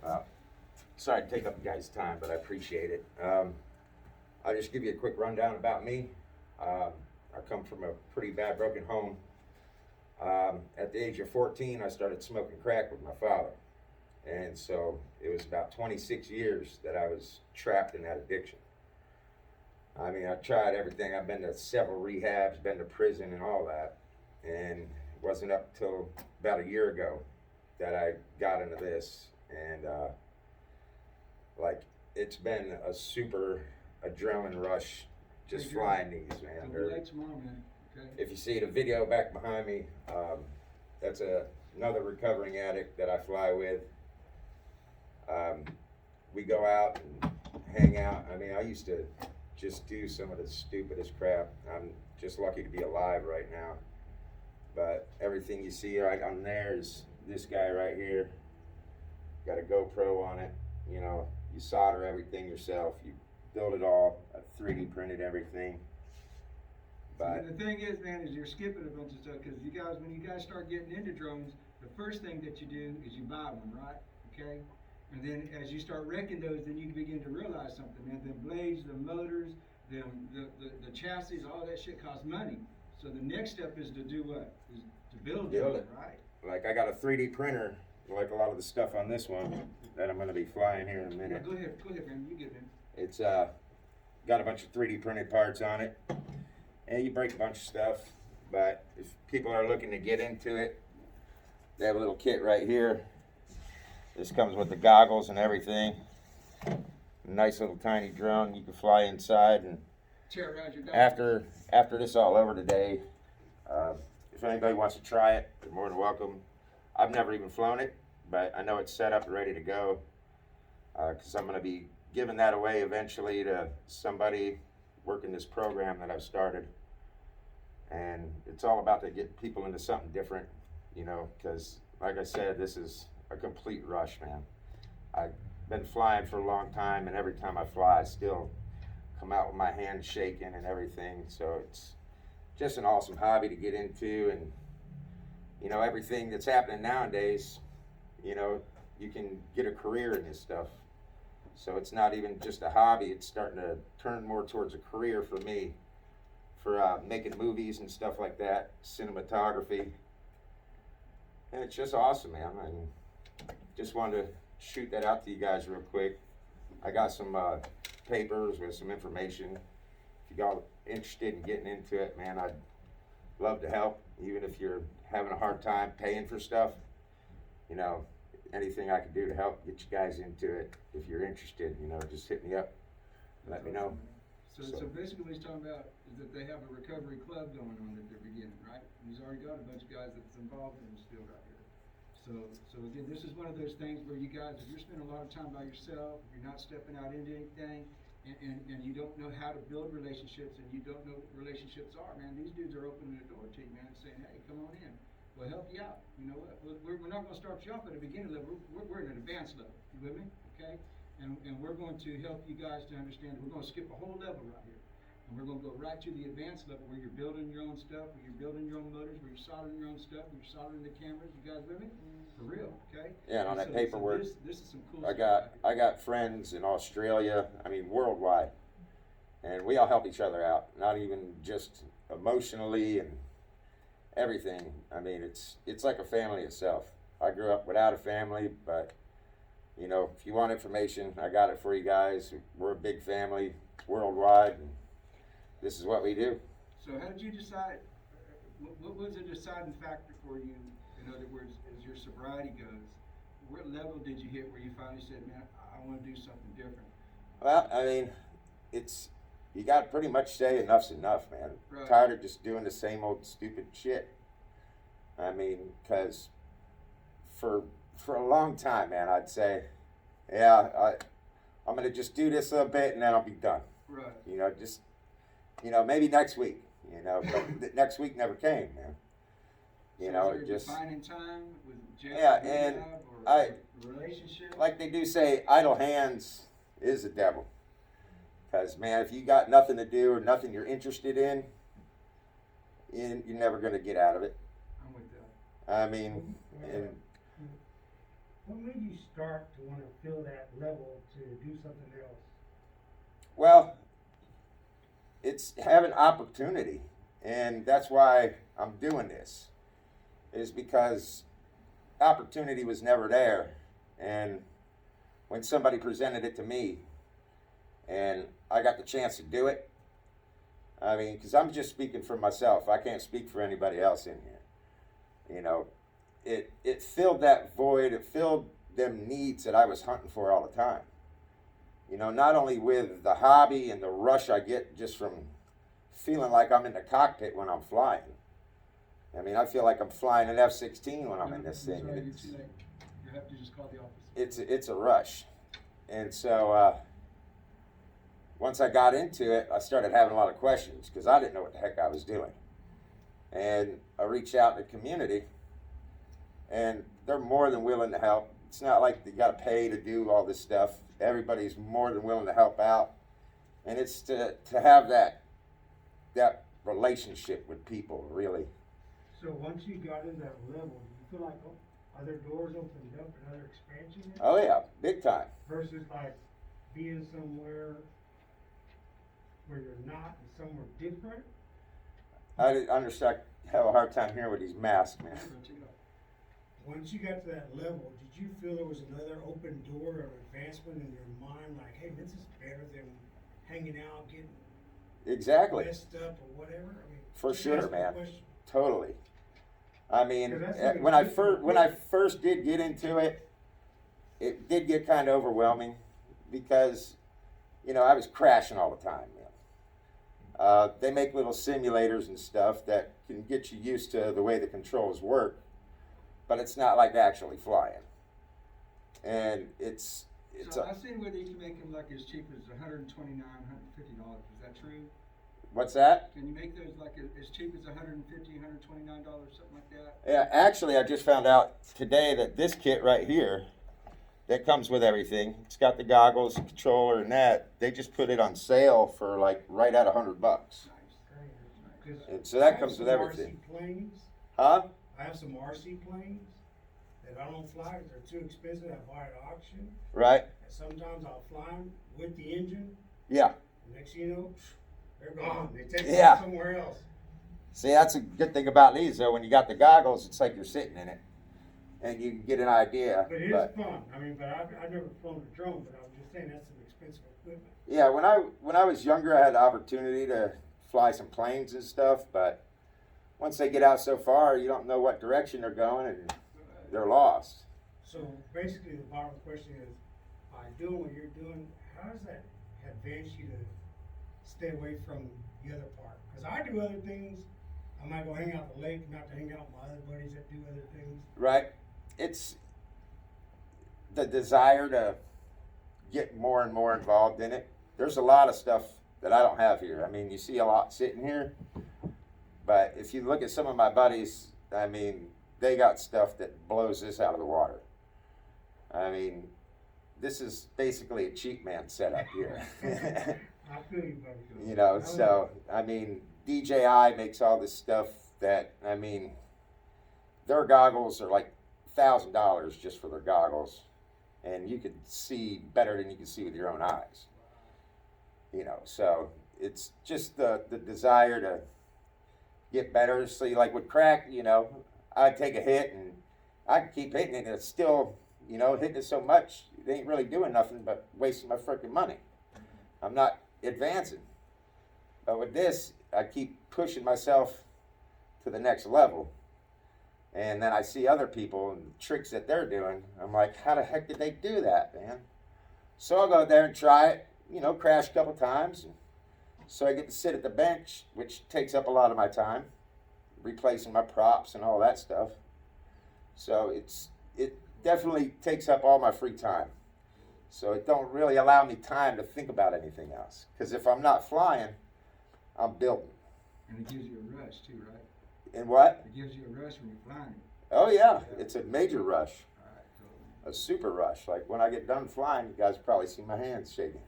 Uh, Sorry to take up you guys' time, but I appreciate it. I'll just give you a quick rundown about me. I come from a pretty bad, broken home. At the age of 14, I started smoking crack with my father. And so it was about 26 years that I was trapped in that addiction. I mean, I tried everything. I've been to several rehabs, been to prison and all that. And it wasn't up till about a year ago that I got into this. And like, it's been a super adrenaline rush just flying these, man. If you see the video back behind me, that's another recovering addict that I fly with. We go out and hang out. I mean, I used to just do some of the stupidest crap. I'm just lucky to be alive right now. But everything you see right on there is this guy right here. Got a GoPro on it. You know, you solder everything yourself. You build it all. I 3D printed everything. But the thing is, man, is you're skipping a bunch of stuff because when you guys start getting into drones, the first thing that you do is you buy one, right? Okay? And then as you start wrecking those, then you begin to realize something, man. The blades, the motors, the chassis, all that shit costs money. So the next step is to do what? Is to build it, right? Like, I got a 3D printer, like a lot of the stuff on this one that I'm going to be flying here in a minute. Yeah, go ahead, man. You get it. It's got a bunch of 3D printed parts on it. And you break a bunch of stuff, but if people are looking to get into it, they have a little kit right here. This comes with the goggles and everything. Nice little tiny drone you can fly inside. And after this all over today, if anybody wants to try it, they're more than welcome. I've never even flown it, but I know it's set up and ready to go, because I'm going to be giving that away eventually to somebody working this program that I've started. And it's all about to get people into something different, you know, because like I said, this is a complete rush, man. I've been flying for a long time, and every time I fly, I still come out with my hands shaking and everything. So it's just an awesome hobby to get into. And you know, everything that's happening nowadays, you know, you can get a career in this stuff. So it's not even just a hobby, it's starting to turn more towards a career for me, for making movies and stuff like that, cinematography. And it's just awesome, man. I mean, just wanted to shoot that out to you guys real quick. I got some papers with some information. If you all interested in getting into it, man, I'd love to help. Even if you're having a hard time paying for stuff, you know, anything I can do to help get you guys into it. If you're interested, you know, just hit me up. Let me know. So basically what he's talking about is that they have a recovery club going on at the beginning, right? And he's already got a bunch of guys that's involved in this still right here. So again, this is one of those things where you guys, if you're spending a lot of time by yourself, if you're not stepping out into anything, and you don't know how to build relationships, and you don't know what relationships are, man, these dudes are opening the door to you, man, and saying, hey, come on in. We'll help you out. You know what? We're not going to start you off at a beginner level. We're at an advanced level. You with me? Okay? And we're going to help you guys to understand. We're going to skip a whole level right here. And we're going to go right to the advanced level where you're building your own stuff, where you're building your own motors, where you're soldering your own stuff, where you're soldering the cameras. You guys with me? For real, okay? Yeah, and on that paperwork, this is some cool stuff. I got friends in Australia, I mean worldwide. And we all help each other out, not even just emotionally and everything. I mean, it's like a family itself. I grew up without a family, but you know, if you want information, I got it for you guys. We're a big family worldwide, and this is what we do. So how did you decide, what was the deciding factor for you, in other words, as your sobriety goes? What level did you hit where you finally said, man, I want to do something different? Well, I mean, you got to pretty much say enough's enough, man. Right. Tired of just doing the same old stupid shit. I mean, because for a long time, man, I'd say, yeah, I'm going to just do this a little bit and then I'll be done. Right. You know, just, you know, maybe next week, you know, but next week never came, man. You know, it just. Defining time with jail, yeah, and relationship? Like they do say, idle hands is the devil. Because, man, if you got nothing to do or nothing you're interested in, you're never going to get out of it. I'm with that. I mean, and What made you start to wanna fill that level to do something else? Well, it's having opportunity, and that's why I'm doing this, is because opportunity was never there. And when somebody presented it to me and I got the chance to do it, I mean, because I'm just speaking for myself, I can't speak for anybody else in here. You know, it filled that void, it filled them needs that I was hunting for all the time. You know, not only with the hobby and the rush I get just from feeling like I'm in the cockpit when I'm flying. I mean, I feel like I'm flying an F-16 when I'm in this thing. Sorry, And you're too late. You have to just call the office. it's a rush. And so once I got into it, I started having a lot of questions because I didn't know what the heck I was doing. And I reached out to the community, and they're more than willing to help. It's not like you got to pay to do all this stuff. Everybody's more than willing to help out, and it's to have that relationship with people, really. So once you got in that level, do you feel like other doors opened up and other expansion? Oh yeah, big time. Versus like being somewhere where you're not and somewhere different? I didn't understand. Have a hard time hearing with these masks, man. Once you got to that level, did you feel there was another open door of advancement in your mind? Like, hey, this is better than hanging out, getting Exactly. messed up or whatever? I mean, For just sure, ask the man. question. Totally. I mean, 'Cause that's like a when I different first did get into it, it did get kind of overwhelming because, you know, I was crashing all the time. Man. They make little simulators and stuff that can get you used to the way the controls work, but it's not like actually flying. And it's So I seen whether you can make them like as cheap as $129, $150. Is that true? what's that? Can you make those like as cheap as $150, $129, something like that? Yeah, actually, I just found out today that this kit right here, that comes with everything, it's got the goggles, the controller, and that. They just put it on sale for like right at $100. Nice. 'Cause And so that I comes have with some everything. RC planes. Huh? I have some RC planes that I don't fly 'cause they're too expensive. I buy at auction. Right? And sometimes I'll fly them with the engine. Yeah. And next thing you know, they're gone. They take Yeah. off somewhere else. See, that's a good thing about these, though. When you got the goggles, it's like you're sitting in it, and you can get an idea. But it is fun. I mean, but I've never flown a drone, but I'm just saying that's some expensive equipment. Yeah, when I was younger, I had the opportunity to fly some planes and stuff, but once they get out so far, you don't know what direction they're going, and they're lost. So basically, the bottom question is, by doing what you're doing, how does that advance you to stay away from the other part? Because I do other things. I might go hang out at the lake, not to hang out with my other buddies that do other things. Right? It's the desire to get more and more involved in it. There's a lot of stuff that I don't have here. I mean, you see a lot sitting here, but if you look at some of my buddies, I mean, they got stuff that blows this out of the water. I mean, this is basically a cheap man setup here. I feel you, buddy. You know, so I mean, DJI makes all this stuff that, I mean, their goggles are like $1,000 just for their goggles, and you could see better than you can see with your own eyes. You know, so it's just the desire to get better. So like with crack, you know, I'd take a hit and I could keep hitting it, and it's still, you know, hitting it so much, it ain't really doing nothing but wasting my freaking money. I'm not advancing. But with this, I keep pushing myself to the next level. And then I see other people and the tricks that they're doing. I'm like, how the heck did they do that, man? So I'll go out there and try it, you know, crash a couple times. So I get to sit at the bench, which takes up a lot of my time, replacing my props and all that stuff. So it definitely takes up all my free time. So it don't really allow me time to think about anything else. Because if I'm not flying, I'm building. And it gives you a rush too, right? And what? It gives you a rush when you're flying. Oh yeah, it's a major rush, Alright, cool. a super rush. Like when I get done flying, you guys probably see my hands shaking.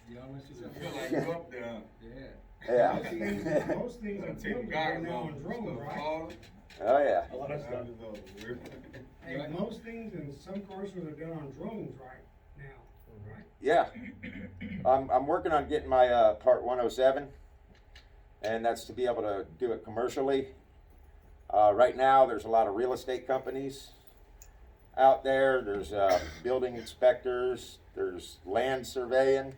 You almost just I feel like you up there. Yeah. Yeah. Most things are Take built the right goggles now off, on drone, stuff right? falling. Oh, yeah. A lot of stuff. Hey, most things and some commercials are done on drones right now, right? Yeah. I'm working on getting my Part 107, and that's to be able to do it commercially. Right now, there's a lot of real estate companies out there. There's building inspectors, there's land surveying,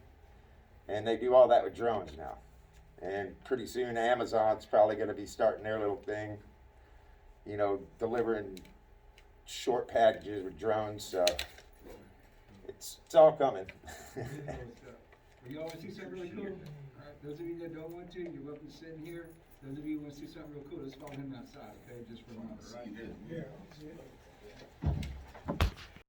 and they do all that with drones now. And pretty soon, Amazon's probably going to be starting their little thing, you know, delivering short packages with drones. So it's all coming. Well, you all want to see something really cool? Alright, those of you that don't want to, you're welcome to sit in here. Those of you who want to see something real cool, let's follow him outside, okay, just for a moment, right? Yeah.